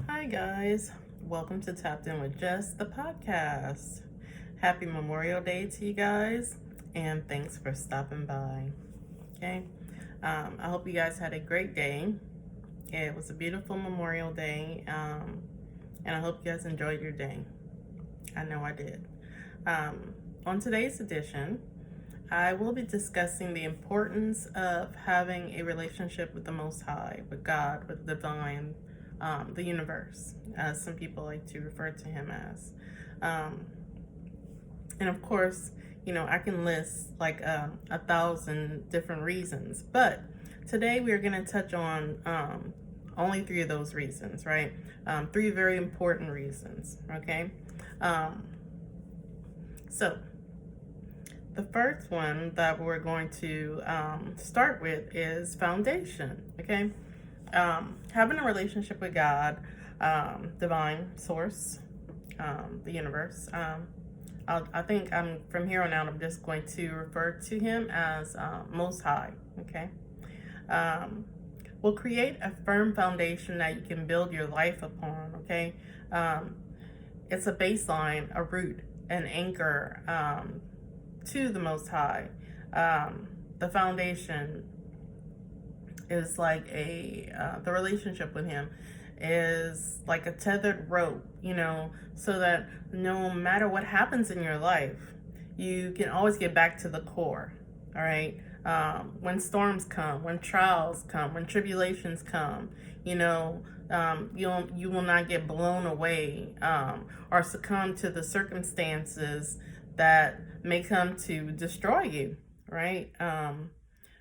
Hi, guys. Welcome to Tapped In with Jess, the podcast. Happy Memorial Day to you guys, and thanks for stopping by. Okay. I hope you guys had a great day. It was a beautiful Memorial Day, and I hope you guys enjoyed your day. I know I did. On today's edition, I will be discussing the importance of having a relationship with the Most High, with God, with the divine, the universe, as some people like to refer to Him as. Um, and of course, I can list like 1,000 different reasons, but today we are going to touch on only three of those reasons, right? Three very important reasons, okay? Um, so, the first one that we're going to start with is foundation, okay? Having a relationship with God, divine source, the universe. I think from here on out, I'm just going to refer to him as Most High, okay? Um, will create a firm foundation that you can build your life upon, okay? Um, it's a baseline, a root, an anchor to the Most High. The foundation is like the relationship with Him is like a tethered rope, so that no matter what happens in your life, you can always get back to the core, all right? When storms come, when trials come, when tribulations come, you will not get blown away or succumb to the circumstances that may come to destroy you, right?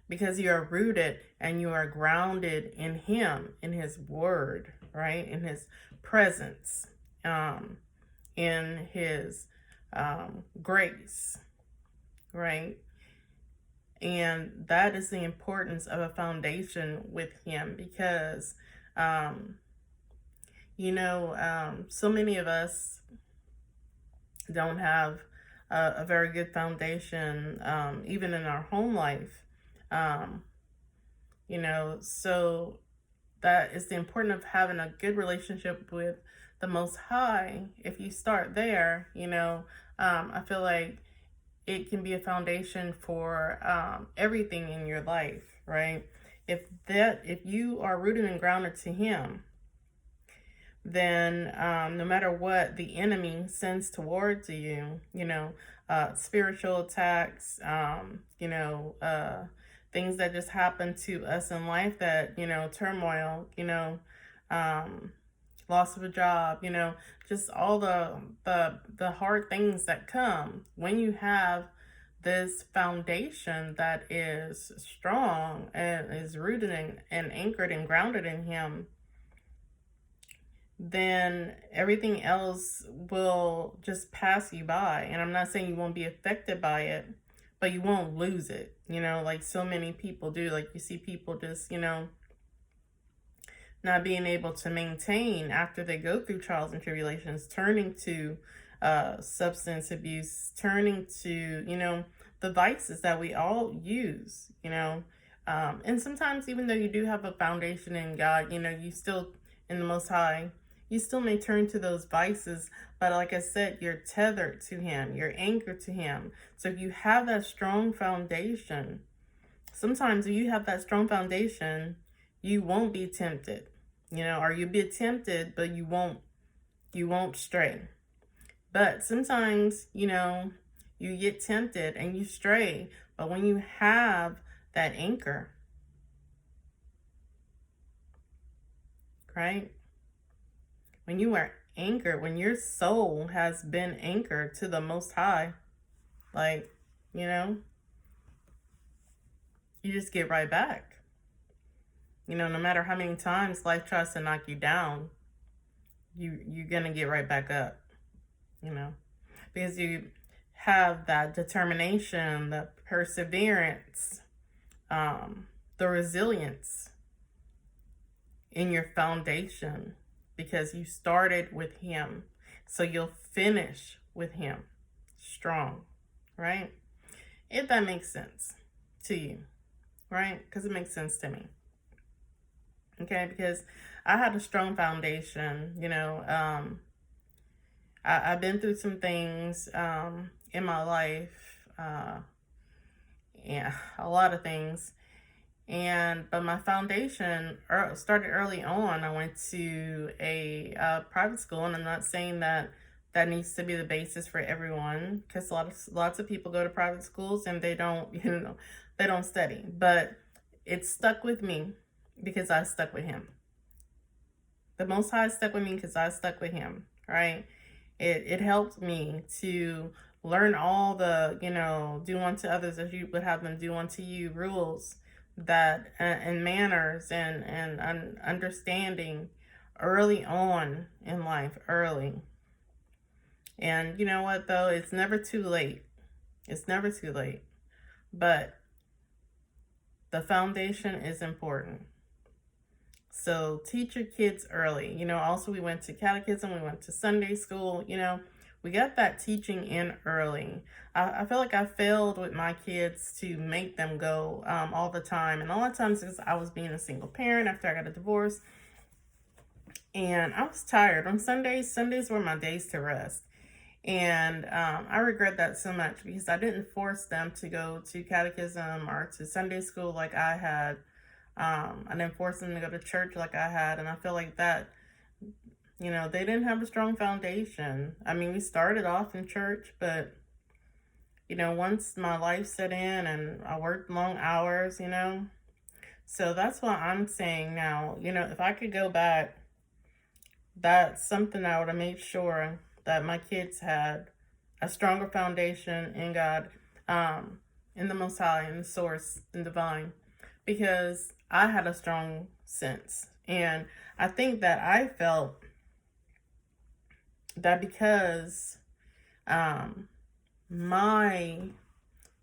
Because you are rooted and you are grounded in Him, in His Word, right? In His presence, in His grace, right? And that is the importance of a foundation with Him because, so many of us don't have a very good foundation, even in our home life. Um, so that is the importance of having a good relationship with the Most High. If you start there, I feel like it can be a foundation for everything in your life, right? If you are rooted and grounded to Him, then no matter what the enemy sends towards you, spiritual attacks, things that just happen to us in life that, turmoil, loss of a job, just all the hard things that come when you have this foundation that is strong and is rooted and anchored and grounded in Him, then everything else will just pass you by. And I'm not saying you won't be affected by it, but you won't lose it, like so many people do. Like you see people just, not being able to maintain after they go through trials and tribulations, turning to substance abuse, turning to, the vices that we all use, and sometimes even though you do have a foundation in God, you still, in the Most High, you still may turn to those vices, but like I said, you're tethered to Him, you're anchored to Him. So if you have that strong foundation, sometimes if you have that strong foundation, you won't be tempted, or you'll be tempted, but you won't stray. But sometimes, you get tempted and you stray, but when you have that anchor, right? When you are anchored, when your soul has been anchored to the Most High, like, you just get right back. No matter how many times life tries to knock you down, you're gonna get right back up, because you have that determination, the perseverance, the resilience in your foundation, because you started with Him, so you'll finish with Him strong, right? If that makes sense to you, right? Because it makes sense to me. Okay, because I had a strong foundation. I've been through some things in my life, yeah, a lot of things. But my foundation started early on. I went to a private school, and I'm not saying that that needs to be the basis for everyone, because lots of people go to private schools and they don't, they don't study. But it stuck with me because I stuck with Him. The Most High stuck with me because I stuck with Him, right? It helped me to learn all the, do unto others as you would have them do unto you rules that and manners and understanding early on in life, early. And you know what, though? It's never too late. It's never too late. But the foundation is important. So teach your kids early. Also we went to catechism, we went to Sunday school, we got that teaching in early. I feel like I failed with my kids to make them go all the time. And a lot of times because I was being a single parent after I got a divorce. And I was tired. On Sundays were my days to rest. And I regret that so much because I didn't force them to go to catechism or to Sunday school like I had. I didn't force them to go to church like I had. And I feel like that, they didn't have a strong foundation. I mean, we started off in church, but, once my life set in and I worked long hours, so that's what I'm saying now. If I could go back, that's something I would have made sure that my kids had a stronger foundation in God, in the Most High, in the Source, in Divine, because I had a strong sense. And I think that I felt that because my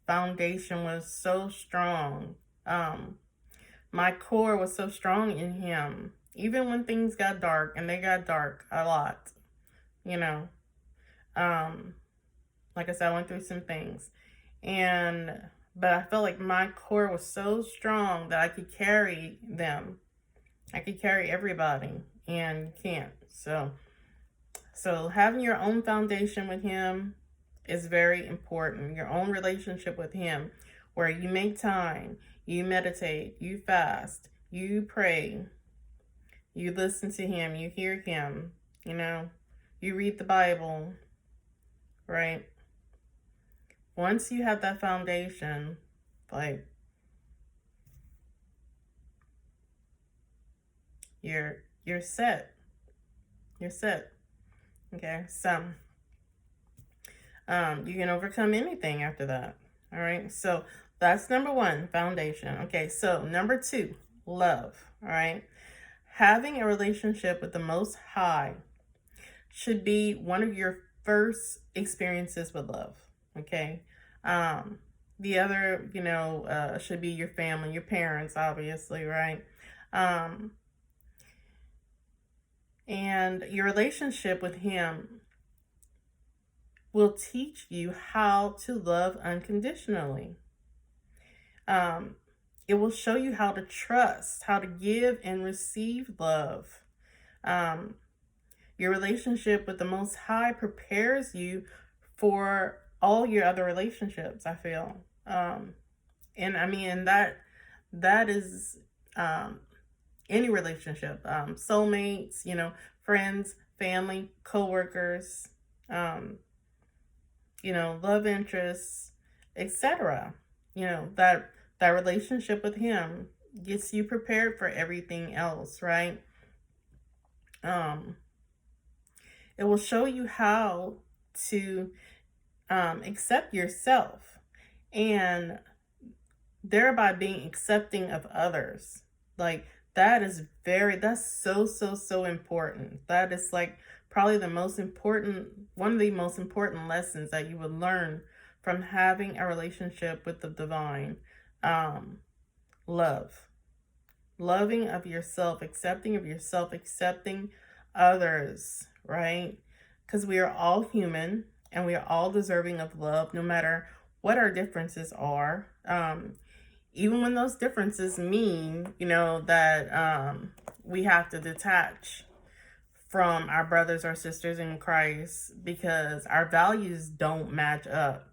foundation was so strong, my core was so strong in Him, even when things got dark, and they got dark a lot, like I said, I went through some things, but I felt like my core was so strong that I could carry them. I could carry everybody, and you can't. So having your own foundation with Him is very important. Your own relationship with Him, where you make time, you meditate, you fast, you pray, you listen to Him, you hear Him, you read the Bible, right? Once you have that foundation, like, you're set. You're set. Okay, so you can overcome anything after that. All right, so that's number one, foundation. Okay, so number two, love. All right, having a relationship with the Most High should be one of your first experiences with love. Okay, the other, should be your family, your parents, obviously, right? And your relationship with Him will teach you how to love unconditionally. It will show you how to trust, how to give and receive love. Your relationship with the Most High prepares you for all your other relationships, I feel. And I mean, that is any relationship, soulmates, friends, family, co-workers, love interests, etc. That relationship with Him gets you prepared for everything else, right? It will show you how to accept yourself, and thereby being accepting of others. Like, that's so important. That is like probably one of the most important lessons that you would learn from having a relationship with the divine. Loving of yourself, accepting others, right? Because we are all human and we are all deserving of love, no matter what our differences are. Even when those differences mean, that we have to detach from our brothers or sisters in Christ because our values don't match up.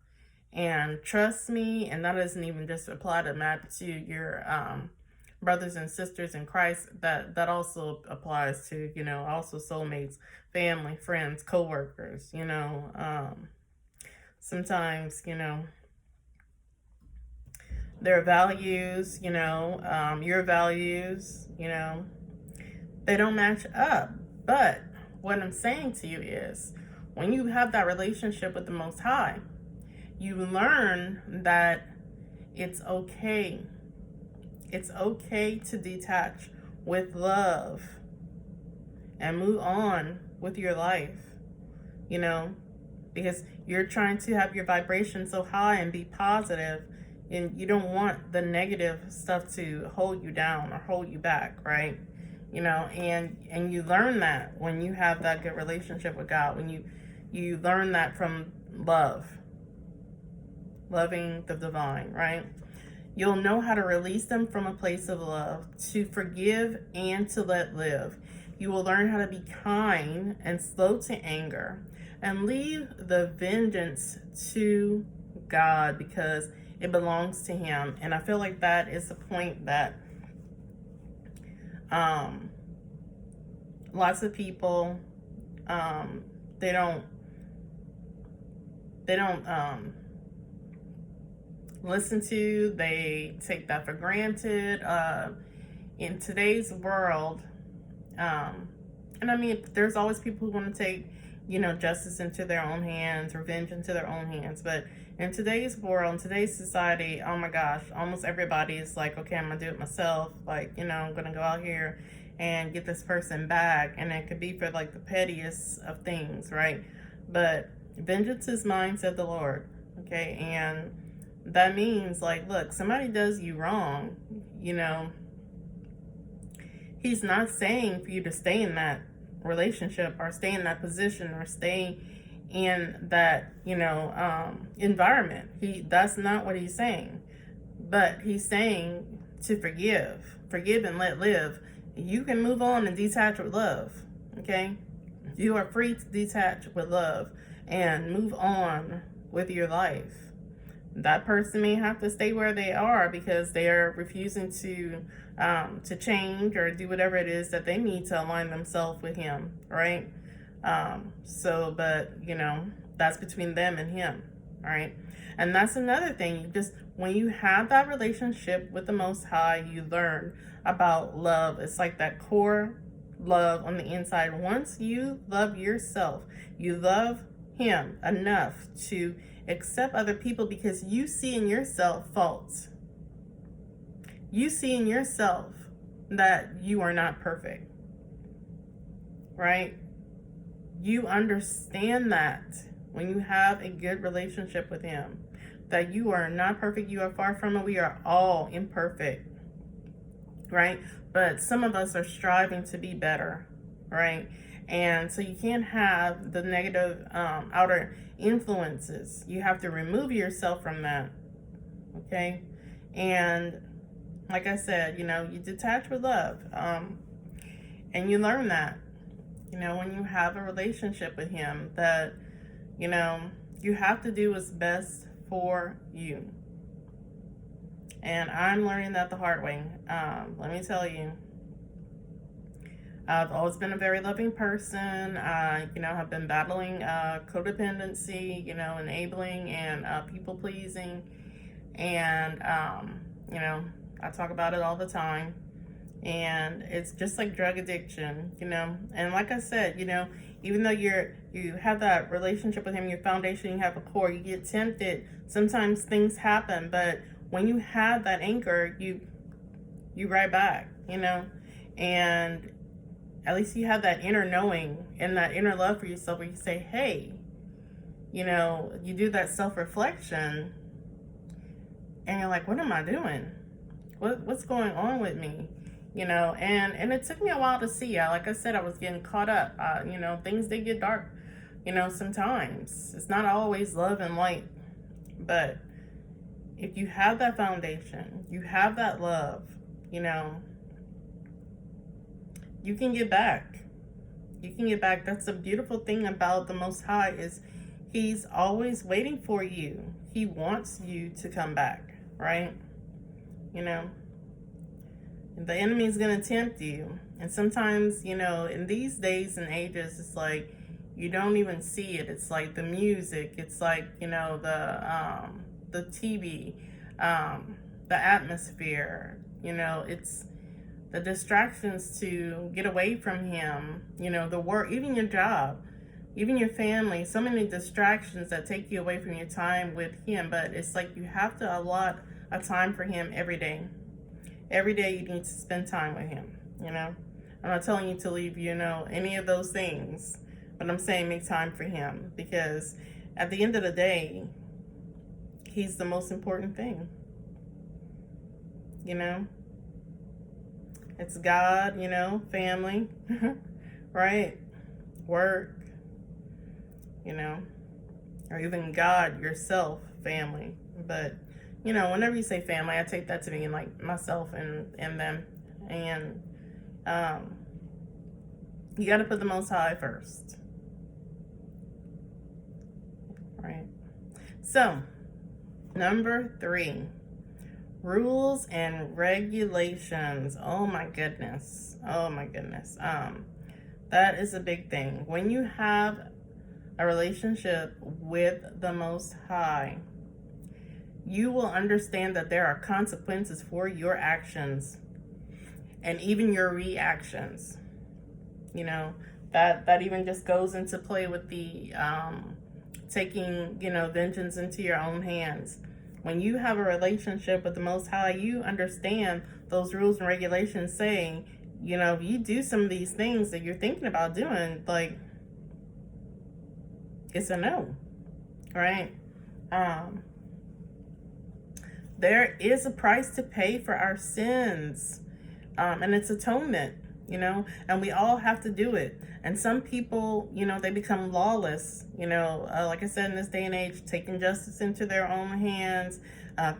And trust me, and that doesn't even just apply to your brothers and sisters in Christ. That also applies to, also soulmates, family, friends, co-workers. Sometimes, their values, your values, they don't match up. But what I'm saying to you is, when you have that relationship with the Most High, you learn that it's okay. It's okay to detach with love and move on with your life, because you're trying to have your vibration so high and be positive, and you don't want the negative stuff to hold you down or hold you back, right? And you learn that when you have that good relationship with God, when you learn that from loving the divine, right? You'll know how to release them from a place of love, to forgive and to let live. You will learn how to be kind and slow to anger, and leave the vengeance to God, because it belongs to Him. And I feel like that is the point that lots of people, they don't listen to. They take that for granted. In today's world, and I mean, there's always people who want to take, justice into their own hands, revenge into their own hands. But in today's world, in today's society, oh my gosh, almost everybody is like, okay, I'm gonna do it myself. Like, I'm gonna go out here and get this person back. And it could be for like the pettiest of things, right? But vengeance is mine, said the Lord. Okay. And that means, like, look, somebody does you wrong, He's not saying for you to stay in that relationship or stay in that position or stay in that, environment. That's not what He's saying. But He's saying to forgive and let live. You can move on and detach with love. Okay? You are free to detach with love and move on with your life. That person may have to stay where they are because they are refusing to change or do whatever it is that they need to align themselves with Him, right? But that's between them and Him, all right? And that's another thing. When you have that relationship with the Most High, you learn about love. It's like that core love on the inside. Once you love yourself, you love Him enough to accept other people, because you see in yourself faults. You see in yourself that you are not perfect, right? You understand that when you have a good relationship with Him, that you are not perfect. You are far from it. We are all imperfect, right? But some of us are striving to be better, right? And so you can't have the negative outer influences. You have to remove yourself from that, okay? And like I said, you detach with love, and you learn that, when you have a relationship with Him, that, you have to do what's best for you. And I'm learning that the hard way. Let me tell you, I've always been a very loving person. Have been battling codependency, enabling and people pleasing. And, I talk about it all the time. And it's just like drug addiction, And like I said, even though you have that relationship with Him, your foundation, you have a core, you get tempted. Sometimes things happen, but when you have that anchor, you right back, And at least you have that inner knowing and that inner love for yourself, where you say, hey, you do that self-reflection and you're like, what am I doing? What's going on with me? And it took me a while to see. Like I said, I was getting caught up. Things did get dark, sometimes. It's not always love and light. But if you have that foundation, you have that love, you can get back. You can get back. That's the beautiful thing about the Most High, is he's always waiting for you. He wants you to come back, right? You know, the enemy is going to tempt you. And sometimes, you know, in these days and ages, it's like you don't even see it. It's like the music. It's like, you know, the TV, the atmosphere. You know, it's the distractions to get away from him. You know, the work, even your job, even your family. So many distractions that take you away from your time with him. But it's like you have to allot a time for him every day. Every day you need to spend time with him, you know. I'm not telling you to leave, you know, any of those things, but I'm saying make time for him, because at the end of the day, he's the most important thing, you know. It's God, you know, family, right? Work, you know, or even God, yourself, family. But you know, whenever you say family, I take that to mean like myself and them. And you got to put the Most High first. Right? So, number 3, rules and regulations. Oh my goodness. Oh my goodness. That is a big thing. When you have a relationship with the Most High, you will understand that there are consequences for your actions and even your reactions. You know, that even just goes into play with the taking, you know, vengeance into your own hands. When you have a relationship with the Most High, you understand those rules and regulations saying, you know, if you do some of these things that you're thinking about doing, like, it's a no, right? There is a price to pay for our sins, and it's atonement, you know, and we all have to do it. And some people, you know, they become lawless, you know, like I said, in this day and age, taking justice into their own hands,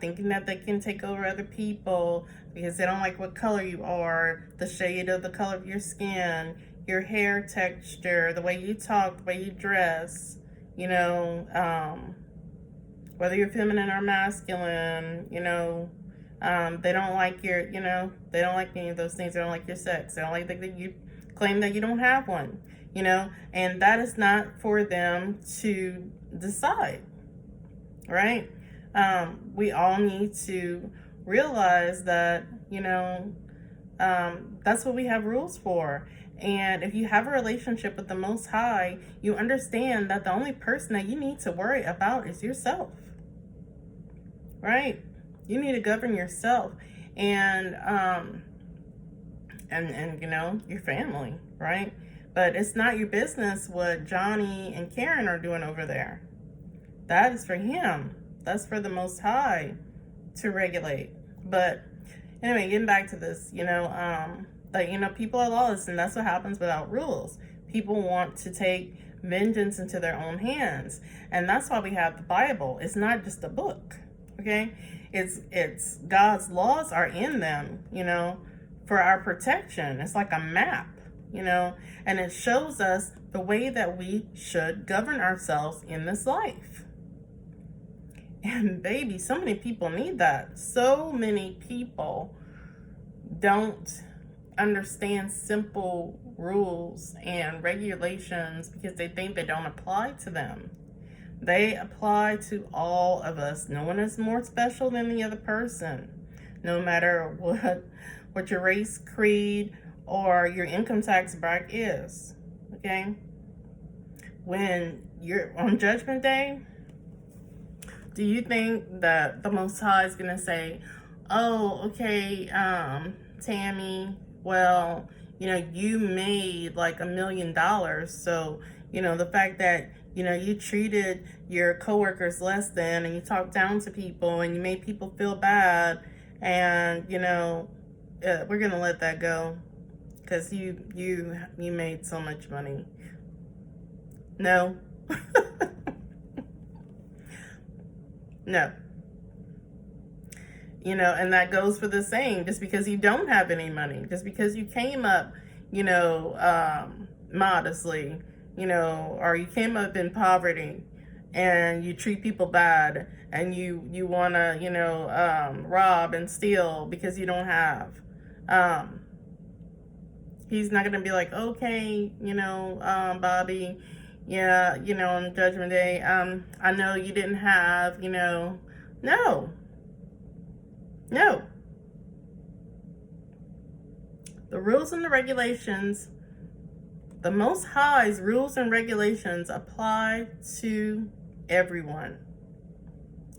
thinking that they can take over other people because they don't like what color you are, the shade of the color of your skin, your hair texture, the way you talk, the way you dress, you know, whether you're feminine or masculine, you know, they don't like your, you know, they don't like any of those things. They don't like your sex. They don't like that you claim that you don't have one, you know, and that is not for them to decide, right? We all need to realize that, you know, that's what we have rules for. And if you have a relationship with the Most High, you understand that the only person that you need to worry about is yourself. Right? You need to govern yourself and you know, your family, right? But it's not your business what Johnny and Karen are doing over there. That is for him. That's for the Most High to regulate. But anyway, getting back to this, you know, like, you know, people are lawless, and that's what happens without rules. People want to take vengeance into their own hands, and that's why we have the Bible. It's not just a book, okay? It's God's laws are in them, you know, for our protection. It's like a map, you know, and it shows us the way that we should govern ourselves in this life. And baby, so many people need that. So many people don't understand simple rules and regulations because they think they don't apply to them. They apply to all of us. No one is more special than the other person, no matter what your race, creed, or your income tax bracket is, okay? When you're on Judgment Day, do you think that the Most High is going to say, oh, okay, Tammy, well, you know, you made like $1 million. So, you know, the fact that, you know, you treated your coworkers less than, and you talked down to people, and you made people feel bad, and, you know, we're going to let that go because you made so much money. No. No. You know, and that goes for the saying, just because you don't have any money, just because you came up, modestly, or you came up in poverty and you treat people bad and you want to, rob and steal because you don't have. He's not going to be like, okay, Bobby, yeah, on Judgment Day, I know you didn't have, no. The rules and the regulations, the Most High's rules and regulations apply to everyone.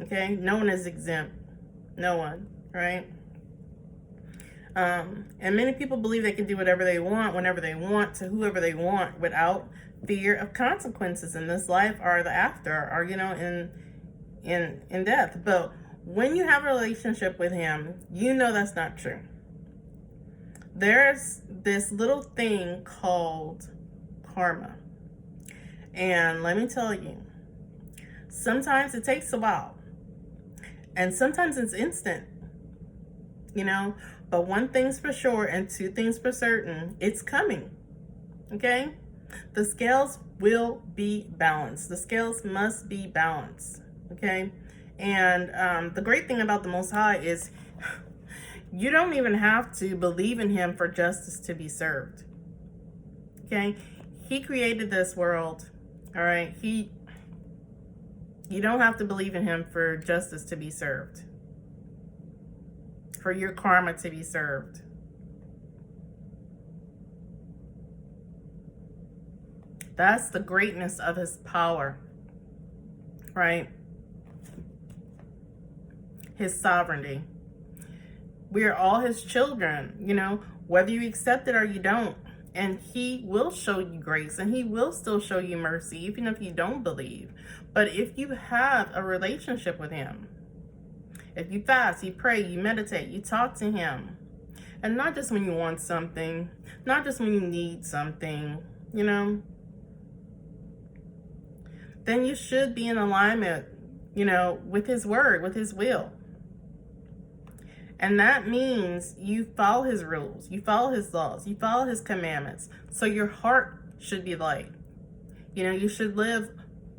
Okay? No one is exempt. No one, right? And many people believe they can do whatever they want, whenever they want, to whoever they want, without fear of consequences in this life or the after, or in death. But when you have a relationship with him, that's not true. There's this little thing called karma. And let me tell you, sometimes it takes a while. And sometimes it's instant. But one thing's for sure and two things for certain, it's coming. Okay? The scales will be balanced. The scales must be balanced. Okay? And the great thing about the Most High is you don't even have to believe in him for justice to be served. Okay? He created this world. All right? You don't have to believe in him for justice to be served. For your karma to be served. That's the greatness of his power. Right? His sovereignty. We are all his children, whether you accept it or you don't. And he will show you grace and he will still show you mercy, even if you don't believe. But if you have a relationship with him, if you fast, you pray, you meditate, you talk to him, and not just when you want something, not just when you need something, then you should be in alignment, with his word, with his will. And that means you follow his rules, you follow his laws, you follow his commandments. So your heart should be light. You should live,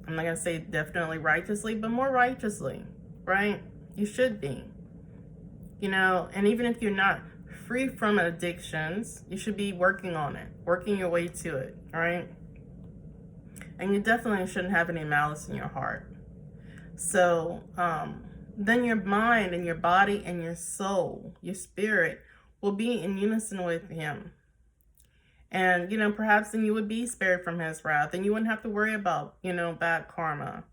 I'm not going to say definitely righteously, but more righteously, right? You should be. And even if you're not free from addictions, you should be working on it, working your way to it, all right? And you definitely shouldn't have any malice in your heart. So, then your mind and your body and your soul, your spirit, will be in unison with him. And, perhaps then you would be spared from his wrath. And you wouldn't have to worry about, bad karma,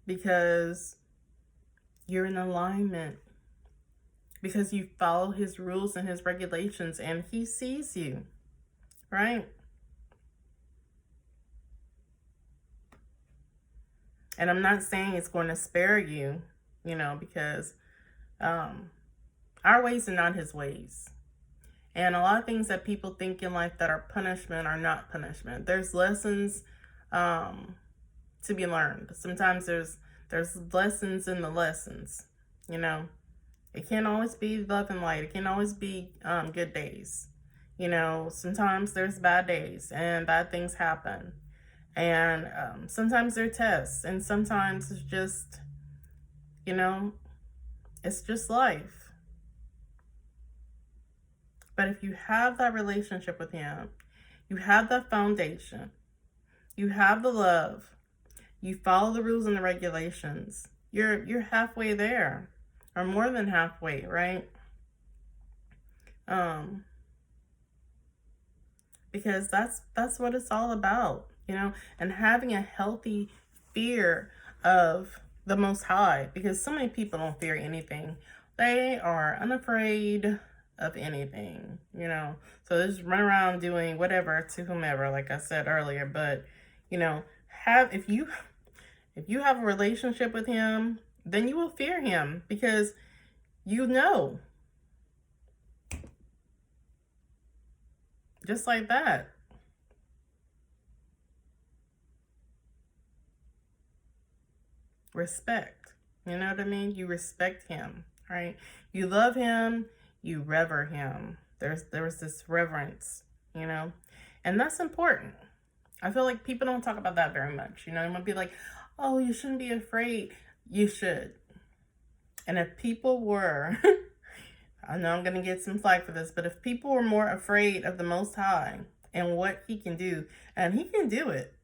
because you're in alignment. Because you follow his rules and his regulations and he sees you, right? And I'm not saying it's going to spare you, because our ways are not his ways. And a lot of things that people think in life that are punishment are not punishment. There's lessons to be learned. Sometimes there's lessons in the lessons, It can't always be love and light. It can't always be good days. Sometimes there's bad days and bad things happen. And sometimes they're tests, and sometimes it's just, it's just life. But if you have that relationship with him, you have that foundation, you have the love, you follow the rules and the regulations, you're halfway there, or more than halfway, right? Because that's what it's all about. And having a healthy fear of the Most High, because so many people don't fear anything. They are unafraid of anything, so they just run around doing whatever to whomever, like I said earlier. But, if you have a relationship with him, then you will fear him because just like that. Respect. You know what I mean? You respect him, right? You love him, you rever him, There was this reverence, you know, and that's important. I feel like people don't talk about that very much. You know, they might be like, oh, you shouldn't be afraid. You should. And if people were, I know I'm going to get some flack for this, but if people were more afraid of the Most High and what he can do, and he can do it,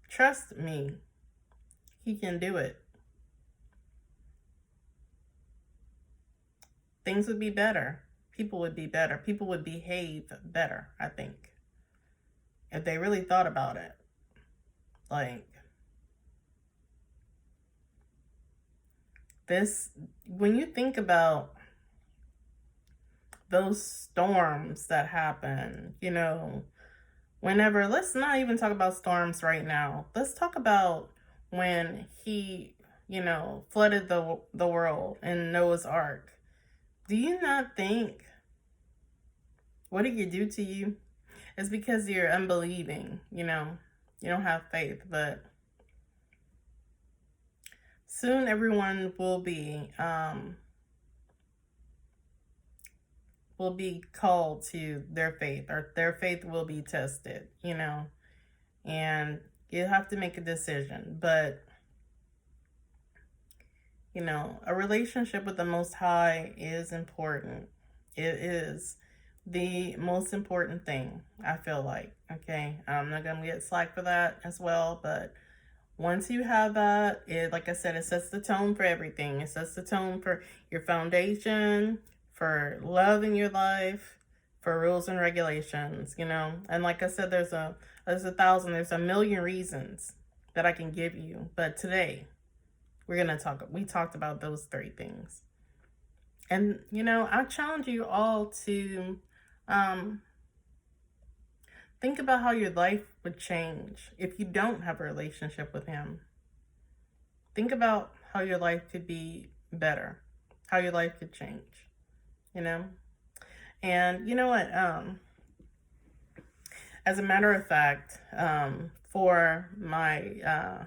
trust me, he can do it, things would be better. People would be better. People would behave better, I think, if they really thought about it. Like, this, when you think about those storms that happen, you know, whenever, let's not even talk about storms right now. Let's talk about when he, you know, flooded the world in Noah's Ark. Do you not think, what did he do to you? It's because you're unbelieving, you know, you don't have faith, but soon everyone will be called to their faith, or their faith will be tested, you know, and you have to make a decision. But, you know, a relationship with the Most High is important. It is the most important thing, I feel like. Okay, I'm not gonna get slack for that as well, but once you have that, it, like I said, it sets the tone for everything. It sets the tone for your foundation, for love in your life, for rules and regulations, you know. And like I said, there's a million reasons that I can give you, but today we talked about those 3 things. And, you know, I challenge you all to think about how your life would change if you don't have a relationship with him. Think about how your life could be better, how your life could change, you know? And you know what? As a matter of fact, for my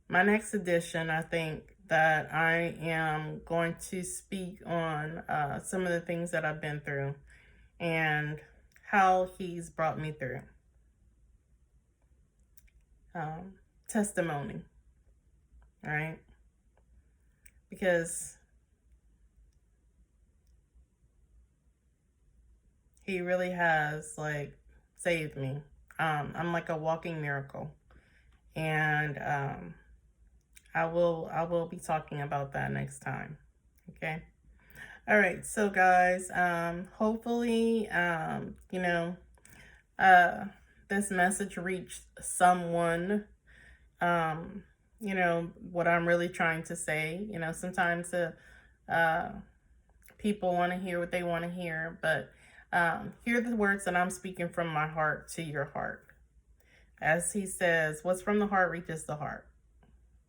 my next edition, I think that I am going to speak on some of the things that I've been through and how he's brought me through. Testimony, right? Because he really has, like, saved me. I'm like a walking miracle, and I will be talking about that next time. Okay. All right. So guys, hopefully, you know, this message reached someone. You know, what I'm really trying to say. You know, sometimes people want to hear what they want to hear, but hear the words that I'm speaking from my heart to your heart. As he says, what's from the heart reaches the heart.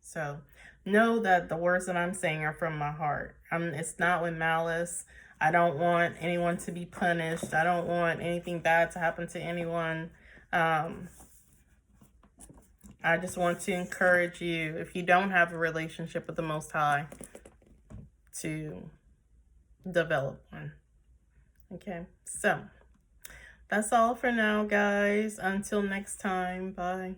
So know that the words that I'm saying are from my heart. It's not with malice. I don't want anyone to be punished. I don't want anything bad to happen to anyone. I just want to encourage you, if you don't have a relationship with the Most High, to develop one. Okay, so that's all for now, guys. Until next time, bye.